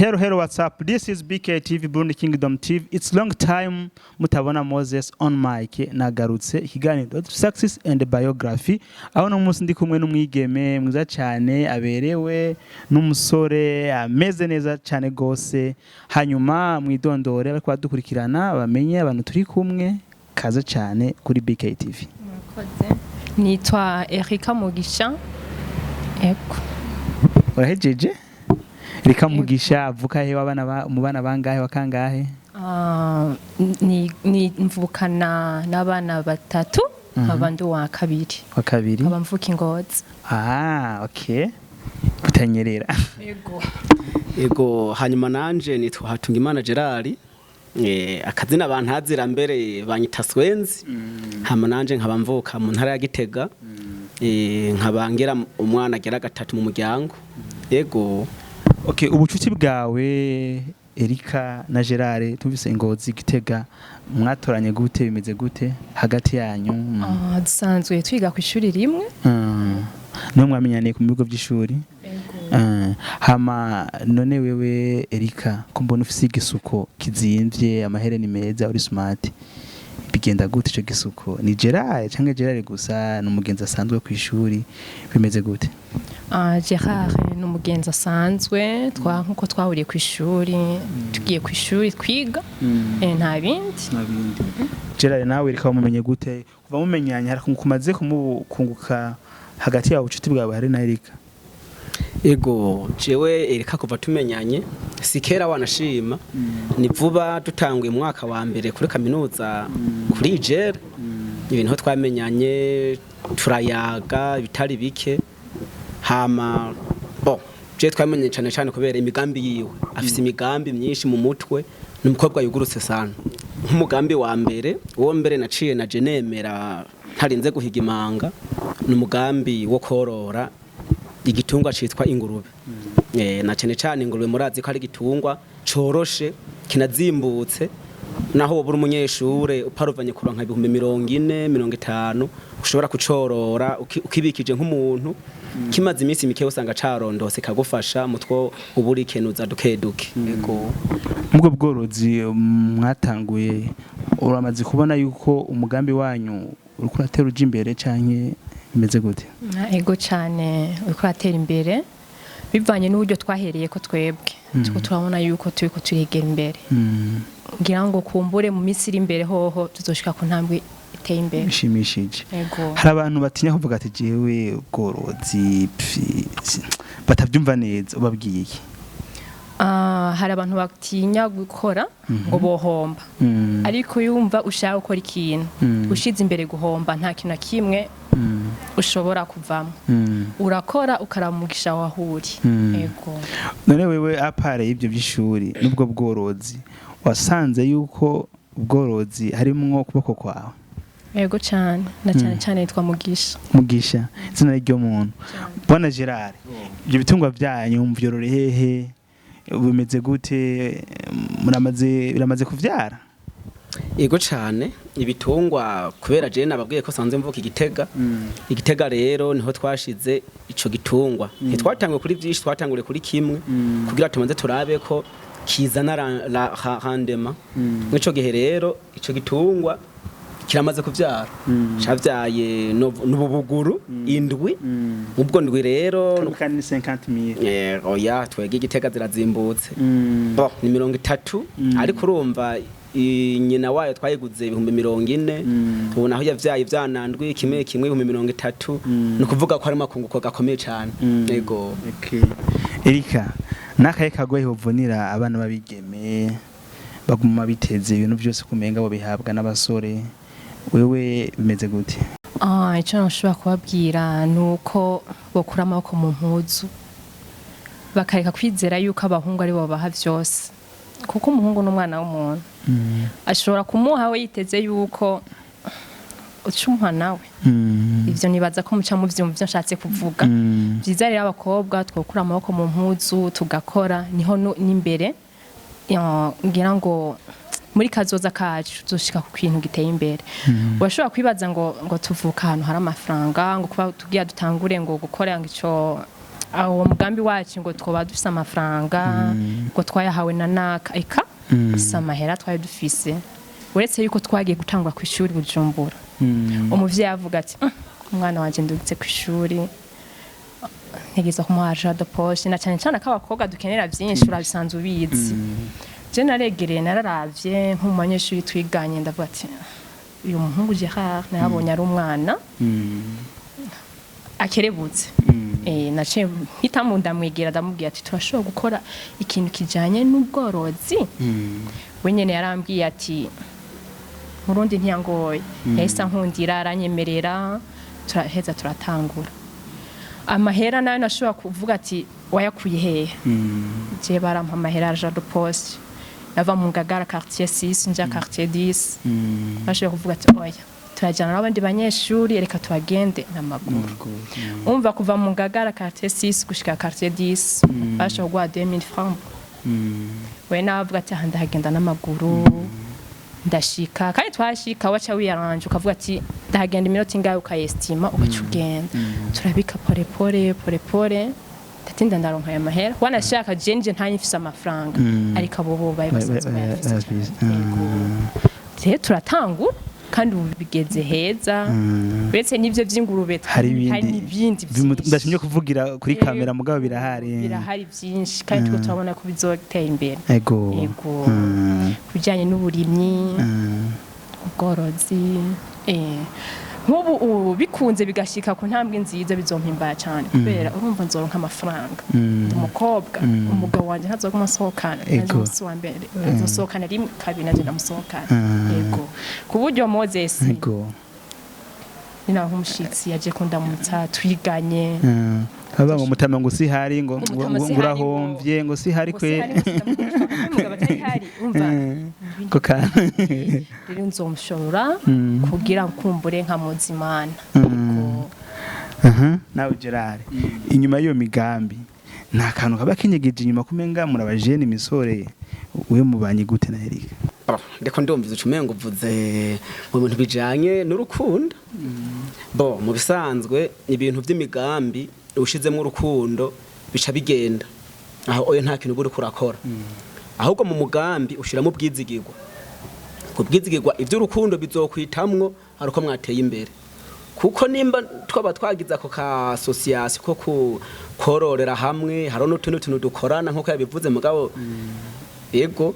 Hello, what's up? This is BKTV, Burundi Kingdom TV. It's long time mutabona Moses on mic nagarutse ikiganiro success and biography. Aho no munsi ndi kumwe n'umwigeme mwiza cyane aberewe n'umusore ameze neza cyane gose. Hanyuma mwidondore bariko badukurikirana bamenye abantu turi kumwe kaza cyane kuri BKTV. Murakoze. Nitwa Erika Mugisha. Eko. Urahejeje? Erika Mugisha avuka he wabana mu bana bangahe wakangahe? Ni mvukana n'abana batatu abandu wa kabiri. Wa kabiri. Abamvuka Ingozi. Okay. Kutanyerera. Ego hanyuma nanje nitwa Hatungimana Gerard. Akazina bantazira mbere banyita Swenzi. Hama nanje nkaba mvuka mu ntara ya Gitega. Nkabangera umwana agera gatatu mu muryango. Yego. Okay, ubucuti bwawe Erika na Gerard tumvise Ingozi Gitega mwatoranye gute bimeze gute hagati yanyu? Dusanzwe twiga ku ishuri rimwe. Niyo mwamenyaniye ku bigo by'ishuri? Hama none wewe Erika ko mbona ufise igisuko kizimvye amahereni meza uri smart. Bigenda gute ico gisuko? Ni Gerard canke Gerard gusa n'umugenzi asanzwe ku ishuri bimeze gute? Gerard n'umugenzi asanzwe nkuko twahuriye ku ishuri tugiye ku ishuri twiga nta bindi. Gerard nawe Erika wamumenye gute? Kuva mumenyanye hari kumaze kumukunguka hagati yawe ubucuti bwawe hari na Erika? Ego jewe Erika kuva tumenyanye sikera wanashima ni vuba dutanguye mwaka wa mbere kuri kaminuza kuri Igere ibintu twamenyanye turayaga bitari bike hama je twamenye cyane kubera imigambi yiwe afise imigambi myinshi mu mutwe n'umukobwa yugurutse sana nk'umugambi wa mbere uwo mbere naciye na jenemera ntarinze guhiga imanga n'umugambi wo korora igitungwa citwa ingurube. Na cyane ingurube murazi ko ari igitungwa coroshe kinazimbutse naho buri umunyeshure uparuvanye kuronka 440-50 ushobora kucorora ukibikije nk'umuntu kimaze iminsi mike usanga carondose kagufasha mutwo uburi kenuza dukeduke. Yego mubwo bworozi mwatanguye uramaze kubona yuko umugambi wanyu uriko uratera uje imbere canke imeze gute? Ego cyane uriko uratera imbere bivanye n'uburyo twahereye ko twebwe tuko turabona yuko turiko turigera imbere ngira ngo kumbure mu minsi iri imbere hoho tuzoshika ku ntambwe iteye imbere bishimishije. Hari abantu batinya kuvuga ati jewe ubworozi batabyumva neza ubabwiye iki? Hari abantu batinya gukora ngo bohomba ariko yumva ushaka gukora ikintu ushize imbere guhomba nta kintu kimwe ushobora kuvamo urakora ukaramugisha wahuri. Yego none wewe apare y'ibyo by'ishuri nubwo bworozi wasanze yuko ubworozi harimwo kuboko kwawe? Yego cyane na cyane yitwa Mugisha izina ryo muntu. Bwana Gerard ibyo bitungwa byanyu mvyorore hehe bimeze gute biramaze kuvyara? Ego cyane ibitungwa kubera je nababwiye ko sanze mvuka Igitega rero niho twashize ico gitungwa ntitwatanguye kuri byinshi twatangure kuri kimwe kugira tumanze turabe ko kizana rendement n'ico gihe rero ico gitungwa kiramaze kuvyara cavyaye n'ububuguru indwi ubwo ndwi rero kandi 50,000 oya twege Igitega zirazimbutse ni 30 ariko urumva nyina wayo twayiguze 40,000 ubu naho yavyaye vyanandwi kimwe 30 no kuvuga ko ari makunguko gakomeye cyane. Yego Erika nakaye kagoye hovunira abana babigeme baguma biteze ibintu byose kumenga bo bihabwa n'abasore wewe bimeze gute? Icyo nshobora kubabwira nuko bokura amaboko mu mpuzu bakareka kwizera yuko abahungu ari bo baha byose kuko umuhungu n'umwana w'umuntu ashobora kumuha we yiteze yuko ucumuha nawe. Ivyo nibaza ko muca mu vyumva byo nshatse kuvuga byiza rero abakobwa twokura amaboko mu mpuzu tugakora niho n'imbere ngira ngo muri kazoza kacu tuzoshika ku kintu giteye imbere. Urashobora kwibaza ngo tuvuka ahantu hari amafaranga ngo kuba tugiye dutangure ngo gukora ngo ico uwo mugambi wacu ngo twoba dufise amafaranga ngo twayahawe na naka eka si amahera twari dufise uretse yuko twagiye gutangwa ku ishuri Bujumbura umuvyeyi avuga ati umwana wanje ndugitse ku ishuri ntegeza kumuha de poche na cyane cyane akabakobwa dukenera byinshi urabisanzwe ubizi je naregereye nararavye nk'umunyeshuri twiganye ndavuga ati uyu muhungu Gerard nabonye ari umwana akerebutse naciye mpitamo ndamwegera ndamubwira ati turashobora gukora ikintu kijanye n'ubworozi we nyene yarambwiye ati Murundi ntiyangoye yahise nkundira aranyemerera turaheza turatangura amahera nayo nashobora kuvuga ati wayakuye hehe je barampa amahera ya de poste nava mu Ngagara quartier 6 nja quartier 10 bashobora kuvuga ati oya turajyana n'abandi banyeshuri reka tuhagende n'amaguru umva kuva mu Ngagara quartier 6 gushika quartier 10 bashobora guha 2000 francs we navuga ati ndahagenda n'amaguru ndashika kandi twashika wacha wiyaranje ukavuga ati ndahagenda iminota ingahe ukayestima ugacugenda turabika pore pore ndatinda ndaronka aya mahera wanashaka jenje ntanyifise amafaranga ariko abo bo bayibasanzwe turatangura kandi ubu bigeze heza uretse n'ivyo vy'ingurube hari n'ibindi ndashimye kuvugira kuri kamera mugabo birahari byinshi kandi tuko turabona ko bizotera imbere ego kujyanye n'uburimyi ubworozi nk'ubu bikunze bigashika ku ntambwe nziza bizompimbara cyane kubera urumva nzoronka amafaranga umukobwa umugabo wanje ntazoguma asohokana nazo wa mbere azosohokana rimwe kabiri naje ndamusohokana yego ku buryo Moses yego nina nk'umushitsi yaje kundamutsa twiganye aba ngo mutama ngo si hari ngo ngurahomvye ngo si hari kwe umugabo atari hari umva ko ka rero nzomushobora kugira kumbure nka muzimana nawe Gerard inyuma y'iyo migambi nta kantu kaba kinyegeje inyuma kumenga murabajene imisore we mubanye gute na Erika ndeko ndumviza ucumengo uvuze mu bintu bijanye n'urukundo bo mu bisanzwe ibintu by'imigambi ushizemo urukundo bica bigenda aho oyo nta kintu buri kurakora ahubwo mu mugambi ushiramo ubwizigirwa kubwizigirwa ivyo urukundo bizokwitamwo haruko mwateye imbere kuko nimba twaba twagiza ko ka association ko kororera hamwe haro n'utuntu dukorana nko yabivuze mugabo yego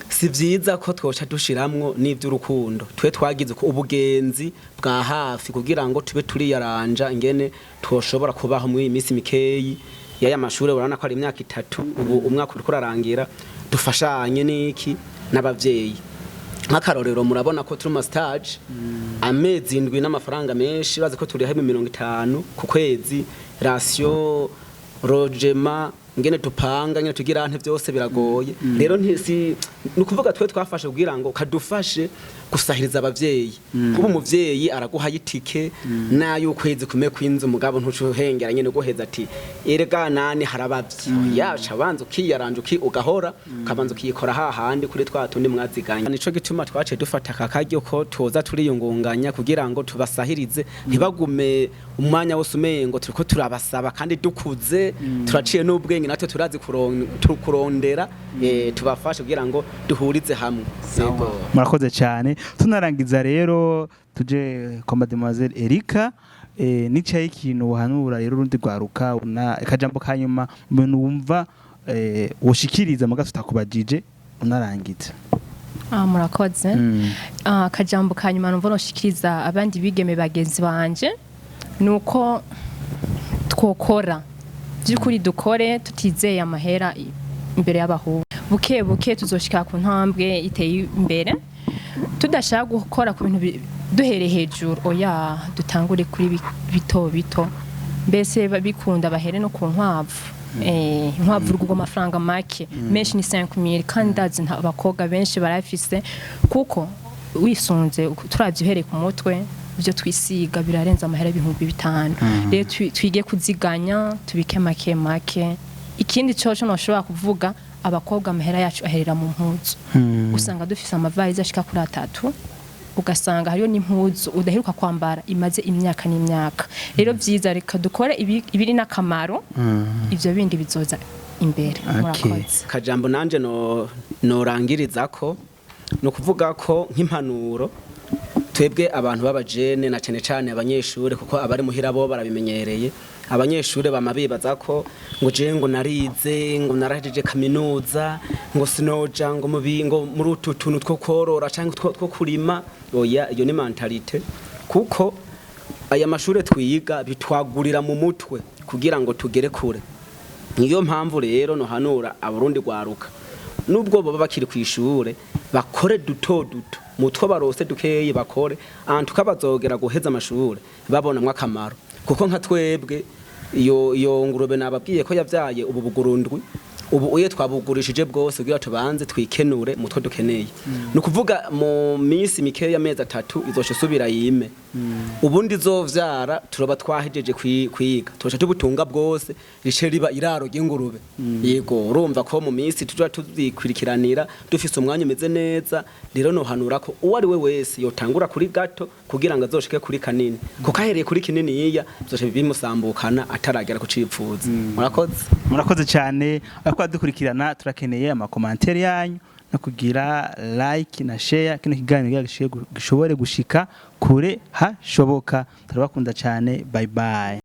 si vyiza ko twoca dushiramwo n'ivy'urukundo twe twagize ko ubugenzi bwa hafi kugira ngo tube turiyaranja ingene twoshobora kubaho mu imisi mikeyi yaya mashure urana ko ari imyaka 3 ubu umwaka uriko urarangira dufashanye niki n'abavyeyi nk'akarorero murabona ko turi mu stage amezi 7 n'amafaranga menshi baze ko turi 50 ku kwezi ratio rojema ngene tupanga ngene tugira ante byose biragoye rero ntisi nukuvuga twe twafashe kugira ngo kadufashe gusahiriza abavyeyi kuba umuvyeyi araguha yitike nayo ukwezi kume kwinzu mugabo ntucuhengera nyene guheza ati erega nani harabavyi yaca banza ukiyaranje ugahora kabanza ukiyikora hahandi kuri twatundi mwaziganya nico gituma twace dufata kakajyo ko toza turiyungunganya kugira ngo tubasahirize ntibagume umwanya wose umengo turiko turabasaba kandi dukuze turaciye n'ubwenge natwe turazi kurondera tubafashe kugira ngo duhurize hamwe murakoze cyane tunarangiza rero tuje kwa mademoiselle Erika nicaye ikintu uhanura rero rundi rwaruka akajambo kanyuma umuntu wumva woshikiriza mugaso utakubajije unarangiza murakoze akajambo kanyuma numva noshikiriza abandi bigeme bagenzi banje nuko twokora byukuri dukore tutizeye amahera imbere y'abahungu buke tuzoshika ku ntambwe iteye imbere tudashaka gukora ku bintu duhere hejuru oya dutangure kuri bito mbese babikunda bahere no ku nkwavu inkwavu rugwa amafaranga make menshi ni 5000 kandi ndazi abakobwa benshi barafise kuko wisunze turavye uhere ku mutwe byo twisiga birarenza amahera 5000 rero twige kuziganya tubike make ikindi cyoco no shobora kuvuga abakobwa amahera yacu aherera mu mpuzu usanga dufise amavarize ashika kuri 3 ugasanga hariyo n'impuzu udaheruka kwambara imaze imyaka n'imyaka rero vyiza reka dukore ibiri n'akamaro ivyo bindi bizoza imbere murakoze kajambo nanje norangiriza ko no kuvuga ko nk'impanuro twebwe abantu b'abajene na cyane abanyeshure kuko abari muhira bo barabimenyereye abanyeshure bamabibaza ko ngo je ngo narize ngo narahejeje kaminuza ngo sinoja ngo mubingo muri utu tuntu two korora cyangwa two kurima oya iyo ni mentalite kuko aya mashure twiga bitwagurira mu mutwe kugira ngo tugere kure niyo mpamvu rero no hanura abarundi gwaruka nubwo baba bakiri kwishure bakore duto mutwe barose dukeye bakore antuka bazogera guheza amashure babonamwe akamaro kuko nka twebwe iyo ngurube nababwiye ko yavyaye ubu bugurundwi ubu uye twabugurishije bwose kugira tubanze twikenure mutwe dukeneye no kuvuga mu minsi mikeya y'amezi 3 izoshe subira yime ubundi zovyara turoba twahejeje kwiga tosha tubutunga bwose rishe riba iraro ry'ingurube yego urumva ko mu minsi tuja tuzikwirikiranira dufise umwanya umeze neza rero no hanura ko uwo ari we wese yotangura kuri gato kugira ngo azoshike kuri kanini kuko ahereye kuri kinini yiya zoshe bimusambukana ataragera ku cipfuza murakoze cyane dukurikirana turakeneye amakomantere yanyu no kugira like na share kino kiganiro gishobore gushika kure hashoboka turabakunda cyane bye bye.